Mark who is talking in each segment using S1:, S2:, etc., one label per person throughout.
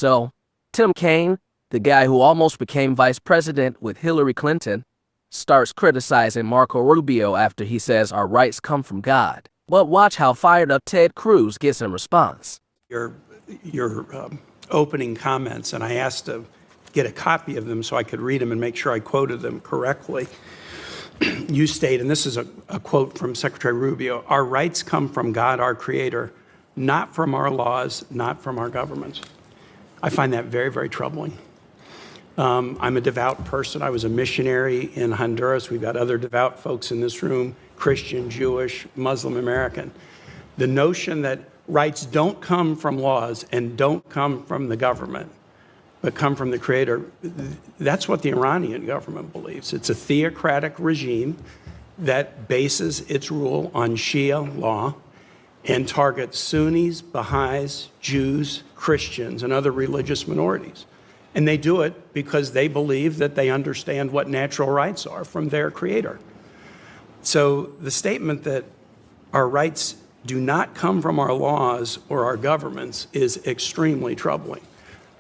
S1: So, Tim Kaine, the guy who almost became vice president with Hillary Clinton, starts criticizing Marco Rubio after he says our rights come from God. But watch how fired up Ted Cruz gets in response.
S2: Your opening comments, and I asked to get a copy of them so I could read them and make sure I quoted them correctly. You state, and this is a quote from Secretary Rubio, our rights come from God, our Creator, not from our laws, not from our governments. I find that very, very troubling. I'm a devout person. I was a missionary in Honduras. We've got other devout folks in this room, Christian, Jewish, Muslim, American. The notion that rights don't come from laws and don't come from the government, but come from the Creator, that's what the Iranian government believes. It's a theocratic regime that bases its rule on Shia law and targets Sunnis, Baha'is, Jews, Christians, and other religious minorities. And they do it because they believe that they understand what natural rights are from their Creator. So the statement that our rights do not come from our laws or our governments is extremely troubling.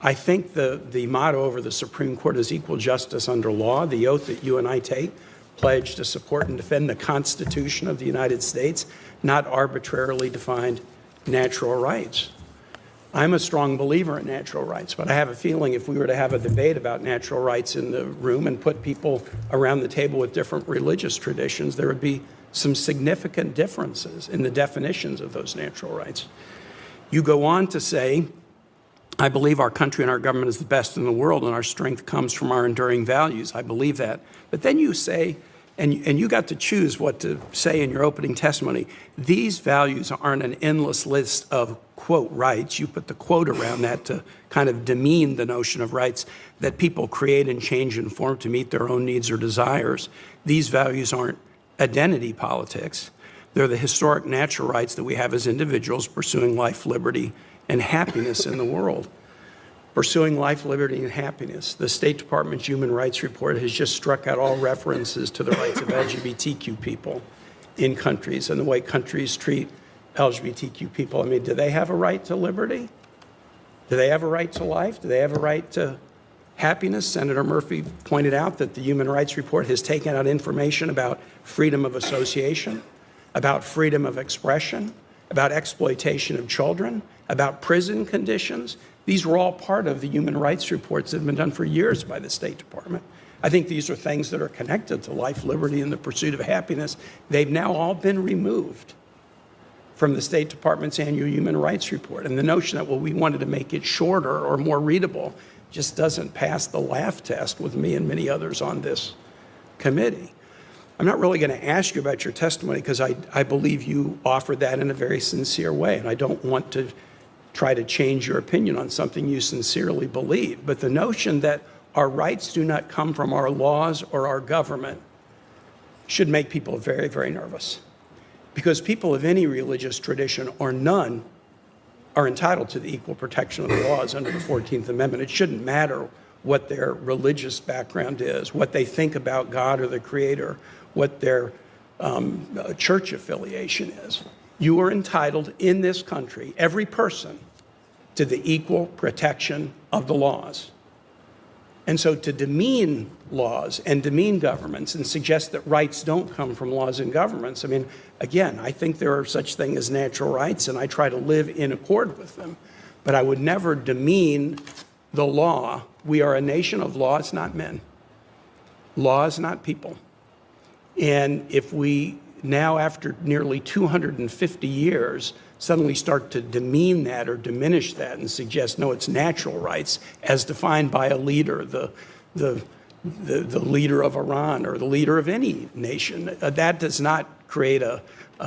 S2: I think the motto over the Supreme Court is equal justice under law. The oath that you and I take, pledge to support and defend the Constitution of the United States, not arbitrarily defined natural rights. I'm a strong believer in natural rights, but I have a feeling if we were to have a debate about natural rights in the room and put people around the table with different religious traditions, there would be some significant differences in the definitions of those natural rights. You go on to say, I believe our country and our government is the best in the world and our strength comes from our enduring values. I believe that. But then you say, and you got to choose what to say in your opening testimony, these values aren't an endless list of, quote, rights. You put the quote around that to kind of demean the notion of rights that people create and change and form to meet their own needs or desires. These values aren't identity politics. They're the historic natural rights that we have as individuals pursuing life, liberty, and happiness in the world. Pursuing life, liberty, and happiness. The State Department's Human Rights Report has just struck out all references to the rights of LGBTQ people in countries and the way countries treat LGBTQ people. I mean, do they have a right to liberty? Do they have a right to life? Do they have a right to happiness? Senator Murphy pointed out that the Human Rights Report has taken out information about freedom of association, about freedom of expression, about exploitation of children, about prison conditions. These were all part of the human rights reports that have been done for years by the State Department. I think these are things that are connected to life, liberty, and the pursuit of happiness. They've now all been removed from the State Department's annual human rights report. And the notion that, well, we wanted to make it shorter or more readable just doesn't pass the laugh test with me and many others on this committee. I'm not really going to ask you about your testimony because I believe you offered that in a very sincere way, and I don't want to try to change your opinion on something you sincerely believe. But the notion that our rights do not come from our laws or our government should make people very, very nervous. Because people of any religious tradition or none are entitled to the equal protection of the laws under the 14th Amendment. It shouldn't matter what their religious background is, what they think about God or the Creator, what their church affiliation is. You are entitled in this country, every person, to the equal protection of the laws. And so to demean laws and demean governments and suggest that rights don't come from laws and governments, I mean, again, I think there are such things as natural rights, and I try to live in accord with them. But I would never demean the law. We are a nation of laws, not men. Laws, not people. And if we now, after nearly 250 years, suddenly start to demean that or diminish that and suggest, no, it's natural rights as defined by a leader, the leader of Iran or the leader of any nation, that does not create a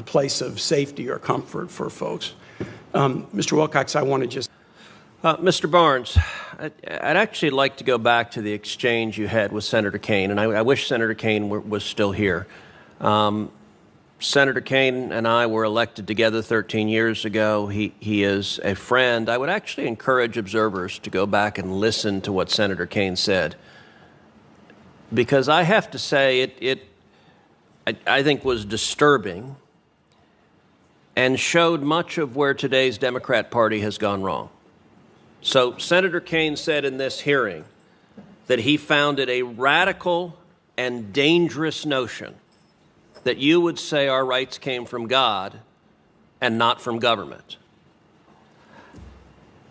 S2: place of safety or comfort for folks. Mr. Wilcox, I want to just...
S3: Mr. Barnes, I'd actually like to go back to the exchange you had with Senator Kaine, and I wish Senator Kaine was still here. Senator Kaine and I were elected together 13 years ago. He is a friend. I would actually encourage observers to go back and listen to what Senator Kaine said, because I have to say I think was disturbing and showed much of where today's Democrat Party has gone wrong. So Senator Kaine said in this hearing that he found it a radical and dangerous notion that you would say our rights came from God and not from government.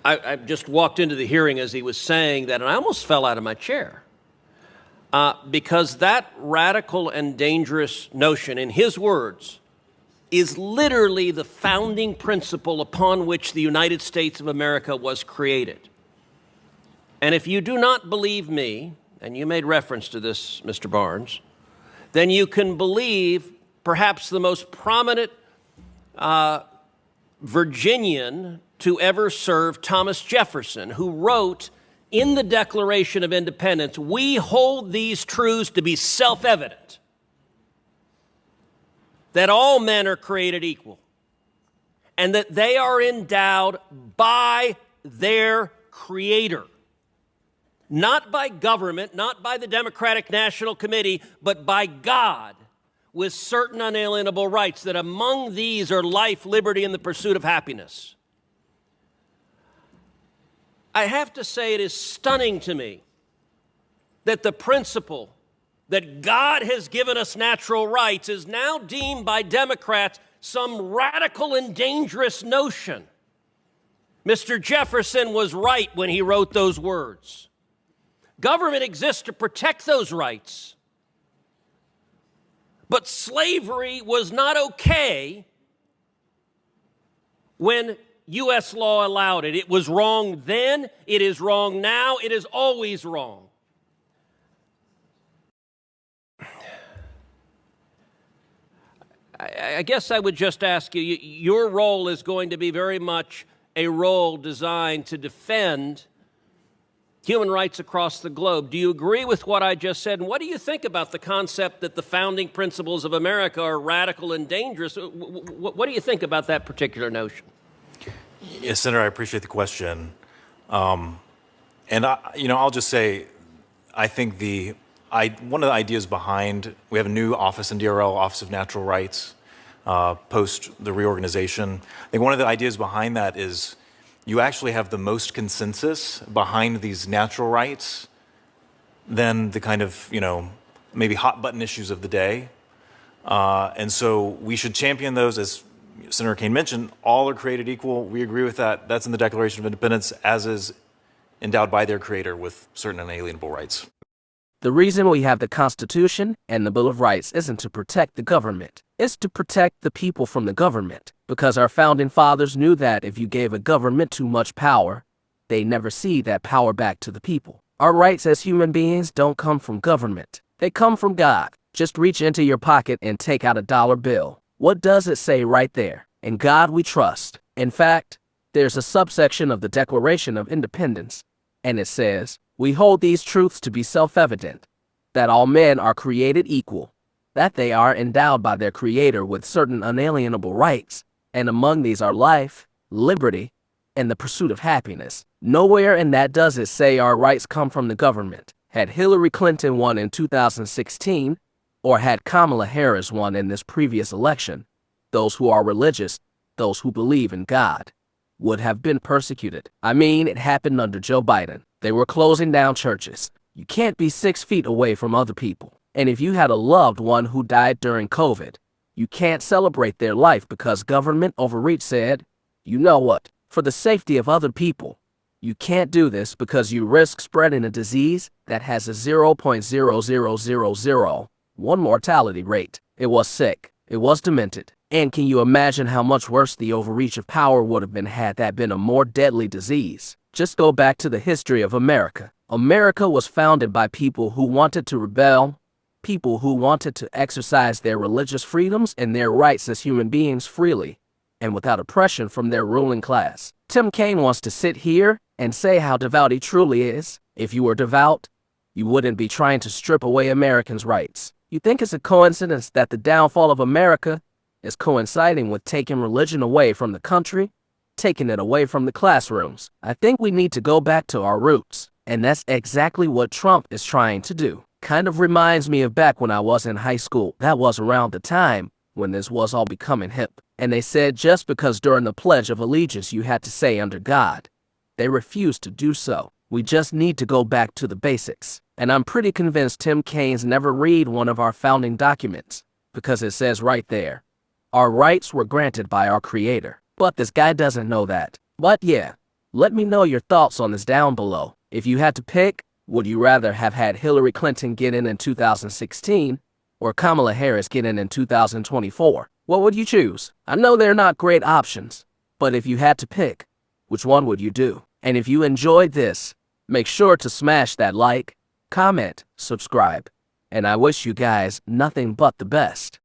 S3: I just walked into the hearing as he was saying that, and I almost fell out of my chair. Because that radical and dangerous notion, in his words, is literally the founding principle upon which the United States of America was created. And if you do not believe me, and you made reference to this, Mr. Barnes, then you can believe perhaps the most prominent Virginian to ever serve, Thomas Jefferson, who wrote in the Declaration of Independence, "We hold these truths to be self-evident, that all men are created equal, and that they are endowed by their Creator, not by government, not by the Democratic National Committee, but by God, with certain unalienable rights, that among these are life, liberty, and the pursuit of happiness." I have to say it is stunning to me that the principle that God has given us natural rights is now deemed by Democrats some radical and dangerous notion. Mr. Jefferson was right when he wrote those words. Government exists to protect those rights. But slavery was not okay when U.S. law allowed it. It was wrong then, it is wrong now, it is always wrong. I guess I would just ask you, your role is going to be very much a role designed to defend human rights across the globe. Do you agree with what I just said? And what do you think about the concept that the founding principles of America are radical and dangerous? What do you think about that particular notion?
S4: Yes, Senator, I appreciate the question. And I'll just say, I think one of the ideas behind, we have a new office in DRL, Office of Natural Rights, post the reorganization. I think one of the ideas behind that is you actually have the most consensus behind these natural rights than the kind of, maybe hot button issues of the day. And so we should champion those. As Senator Kaine mentioned, all are created equal. We agree with that. That's in the Declaration of Independence, as is endowed by their creator with certain unalienable rights.
S1: The reason we have the Constitution and the Bill of Rights isn't to protect the government. It's to protect the people from the government. Because our founding fathers knew that if you gave a government too much power, they never see that power back to the people. Our rights as human beings don't come from government. They come from God. Just reach into your pocket and take out a dollar bill. What does it say right there? In God we trust. In fact, there's a subsection of the Declaration of Independence, and it says, "We hold these truths to be self-evident, that all men are created equal, that they are endowed by their Creator with certain unalienable rights, and among these are life, liberty, and the pursuit of happiness." Nowhere in that does it say our rights come from the government. Had Hillary Clinton won in 2016, or had Kamala Harris won in this previous election, those who are religious, those who believe in God, would have been persecuted. I mean, it happened under Joe Biden. They were closing down churches. You can't be 6 feet away from other people. And if you had a loved one who died during COVID, you can't celebrate their life because government overreach said, you know what, for the safety of other people, you can't do this because you risk spreading a disease that has a 0.0001 mortality rate. It was sick. It was demented. And can you imagine how much worse the overreach of power would have been had that been a more deadly disease? Just go back to the history of America. America was founded by people who wanted to rebel, people who wanted to exercise their religious freedoms and their rights as human beings freely and without oppression from their ruling class. Tim Kaine wants to sit here and say how devout he truly is. If you were devout, you wouldn't be trying to strip away Americans' rights. You think it's a coincidence that the downfall of America is coinciding with taking religion away from the country, taking it away from the classrooms? I think we need to go back to our roots, and that's exactly what Trump is trying to do. Kind of reminds me of back when I was in high school. That was around the time when this was all becoming hip. And they said just because during the Pledge of Allegiance you had to say under God, They refuse to do so. We just need to go back to the basics. And I'm pretty convinced Tim Kaine's never read one of our founding documents, because it says right there, our rights were granted by our Creator. But this guy doesn't know that. But yeah, let me know your thoughts on this down below. If you had to pick, would you rather have had Hillary Clinton get in 2016 or Kamala Harris get in 2024? What would you choose? I know they're not great options, but if you had to pick, which one would you do? And if you enjoyed this, make sure to smash that like, comment, subscribe, and I wish you guys nothing but the best.